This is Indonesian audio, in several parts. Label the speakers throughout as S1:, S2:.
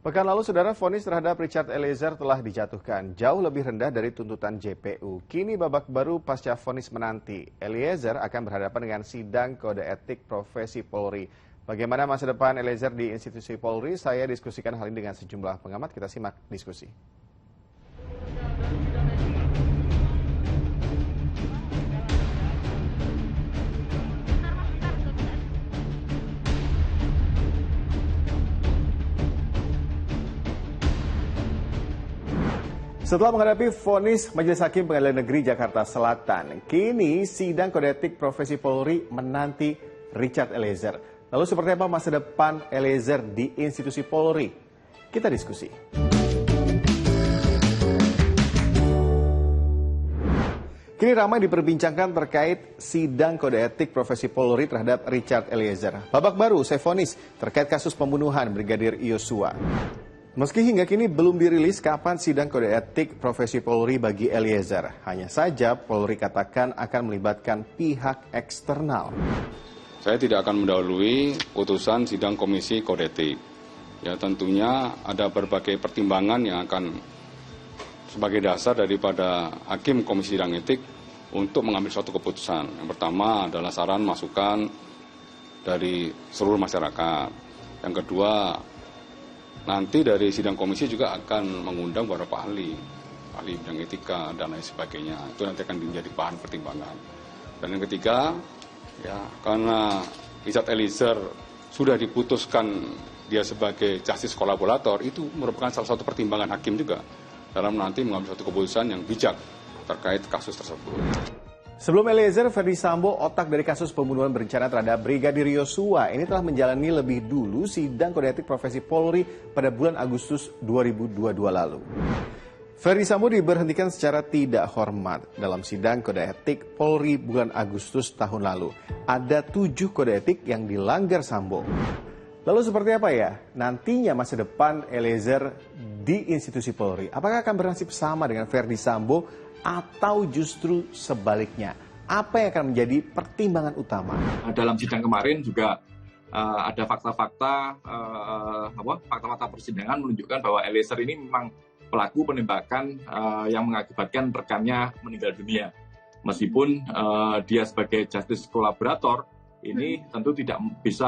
S1: Pekan lalu, saudara, vonis terhadap Richard Eliezer telah dijatuhkan, jauh lebih rendah dari tuntutan JPU. Kini babak baru pasca vonis menanti. Eliezer akan berhadapan dengan sidang kode etik profesi Polri. Bagaimana masa depan Eliezer di institusi Polri? Saya diskusikan hal ini dengan sejumlah pengamat. Kita simak diskusi. Setelah menghadapi vonis Majelis Hakim Pengadilan Negeri Jakarta Selatan, kini sidang kode etik profesi Polri menanti Richard Eliezer. Lalu seperti apa masa depan Eliezer di institusi Polri? Kita diskusi. Kini ramai diperbincangkan terkait sidang kode etik profesi Polri terhadap Richard Eliezer. Babak baru usai vonis terkait kasus pembunuhan Brigadir Yosua. Meski hingga kini belum dirilis kapan sidang kode etik profesi Polri bagi Eliezer, hanya saja Polri katakan akan melibatkan pihak eksternal.
S2: Saya tidak akan mendahului putusan sidang komisi kode etik. Ya, tentunya ada berbagai pertimbangan yang akan sebagai dasar daripada hakim komisi sidang etik untuk mengambil suatu keputusan. Yang pertama adalah saran masukan dari seluruh masyarakat. Yang kedua, nanti dari sidang komisi juga akan mengundang beberapa ahli bidang etika dan lain sebagainya. Itu nanti akan menjadi bahan pertimbangan. Dan yang ketiga, ya karena Richard Eliezer sudah diputuskan dia sebagai justice kolaborator, itu merupakan salah satu pertimbangan hakim juga dalam nanti mengambil suatu keputusan yang bijak terkait kasus tersebut.
S1: Sebelum Eliezer, Ferdy Sambo, otak dari kasus pembunuhan berencana terhadap Brigadir Yosua, ini telah menjalani lebih dulu sidang kode etik profesi Polri pada bulan Agustus 2022 lalu. Ferdy Sambo diberhentikan secara tidak hormat dalam sidang kode etik Polri bulan Agustus tahun lalu. Ada 7 kode etik yang dilanggar Sambo. Lalu seperti apa ya nantinya masa depan Eliezer di institusi Polri? Apakah akan bernasib sama dengan Ferdy Sambo atau justru sebaliknya? Apa yang akan menjadi pertimbangan utama?
S3: Dalam sidang kemarin juga ada fakta-fakta persidangan menunjukkan bahwa Eliezer ini memang pelaku penembakan yang mengakibatkan rekannya meninggal dunia. Meskipun dia sebagai justice kolaborator ini tentu tidak bisa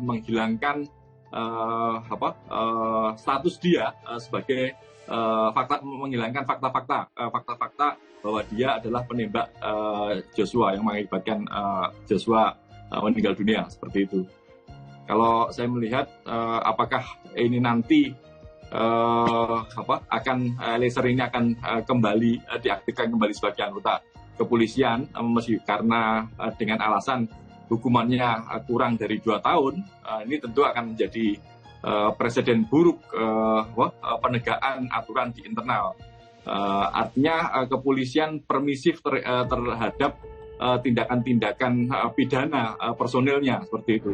S3: menghilangkan status dia sebagai menghilangkan fakta-fakta bahwa dia adalah penembak Joshua yang mengakibatkan Joshua meninggal dunia, seperti itu. Kalau saya melihat apakah ini nanti Eliezer ini akan kembali diaktifkan kembali sebagai anggota kepolisian, karena dengan alasan hukumannya kurang dari 2 tahun, ini tentu akan menjadi presiden buruk penegakan aturan di internal. Artinya kepolisian permisif terhadap tindakan-tindakan pidana personilnya, seperti itu.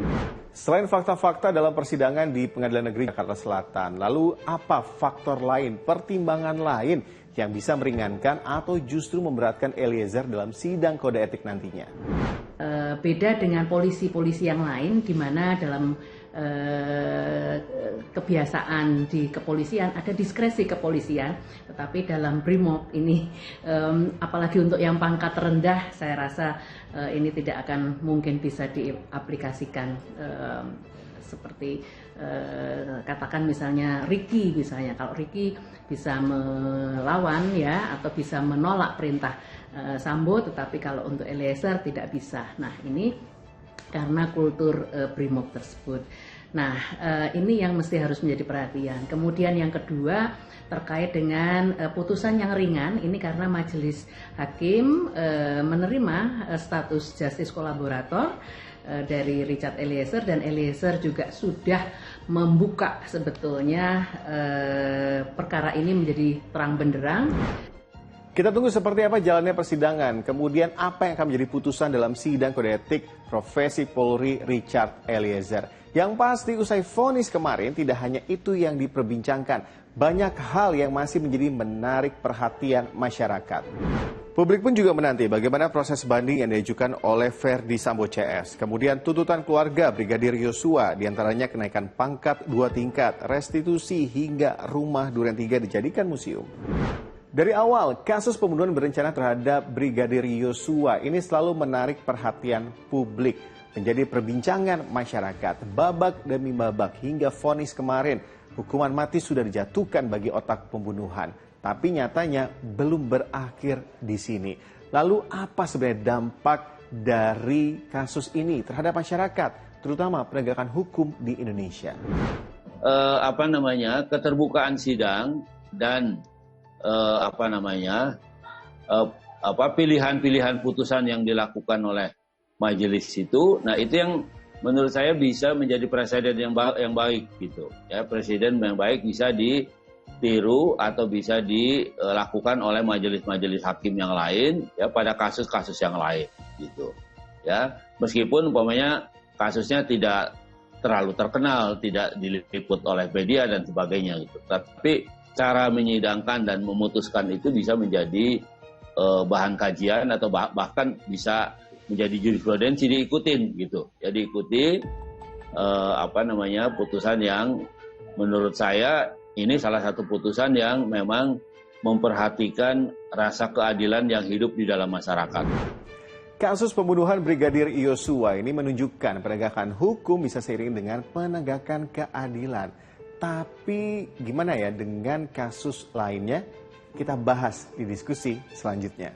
S1: Selain fakta-fakta dalam persidangan di Pengadilan Negeri Jakarta Selatan, lalu apa faktor lain, pertimbangan lain yang bisa meringankan atau justru memberatkan Eliezer dalam sidang kode etik nantinya?
S4: Beda dengan polisi-polisi yang lain, di mana dalam kebiasaan di kepolisian ada diskresi kepolisian, tetapi dalam BRIMOB ini apalagi untuk yang pangkat rendah, saya rasa ini tidak akan mungkin bisa diaplikasikan. Seperti katakan misalnya Ricky, kalau Ricky bisa melawan ya atau bisa menolak perintah Sambo, tetapi kalau untuk Eliezer tidak bisa. Nah, ini karena kultur BRIMOB tersebut. Nah, ini yang mesti harus menjadi perhatian. Kemudian yang kedua terkait dengan putusan yang ringan, ini karena Majelis Hakim menerima status justice kolaborator dari Richard Eliezer, dan Eliezer juga sudah membuka sebetulnya perkara ini menjadi terang benderang.
S1: Kita tunggu seperti apa jalannya persidangan, kemudian apa yang akan menjadi putusan dalam sidang kode etik profesi Polri Richard Eliezer. Yang pasti usai vonis kemarin tidak hanya itu yang diperbincangkan, banyak hal yang masih menjadi menarik perhatian masyarakat. Publik pun juga menanti bagaimana proses banding yang diajukan oleh Ferdy Sambo CS. Kemudian tuntutan keluarga Brigadir Yosua, diantaranya kenaikan pangkat 2 tingkat, restitusi hingga rumah Duren 3 dijadikan museum. Dari awal, kasus pembunuhan berencana terhadap Brigadir Yosua ini selalu menarik perhatian publik. Menjadi perbincangan masyarakat, babak demi babak hingga vonis kemarin. Hukuman mati sudah dijatuhkan bagi otak pembunuhan. Tapi nyatanya belum berakhir di sini. Lalu apa sebenarnya dampak dari kasus ini terhadap masyarakat, terutama penegakan hukum di Indonesia?
S5: Keterbukaan sidang dan pilihan-pilihan putusan yang dilakukan oleh majelis itu, nah itu yang menurut saya bisa menjadi presiden yang baik gitu. Ya, presiden yang baik bisa ditiru atau bisa dilakukan oleh majelis-majelis hakim yang lain ya pada kasus-kasus yang lain gitu. Ya, meskipun umpamanya kasusnya tidak terlalu terkenal, tidak diliput oleh media dan sebagainya gitu. Tapi cara menyidangkan dan memutuskan itu bisa menjadi bahan kajian atau bahkan bisa menjadi jurisprudensi diikutin gitu. Ya diikuti putusan yang menurut saya ini salah satu putusan yang memang memperhatikan rasa keadilan yang hidup di dalam masyarakat.
S1: Kasus pembunuhan Brigadir Yosua ini menunjukkan penegakan hukum bisa seiring dengan penegakan keadilan. Tapi gimana ya dengan kasus lainnya? Kita bahas di diskusi selanjutnya.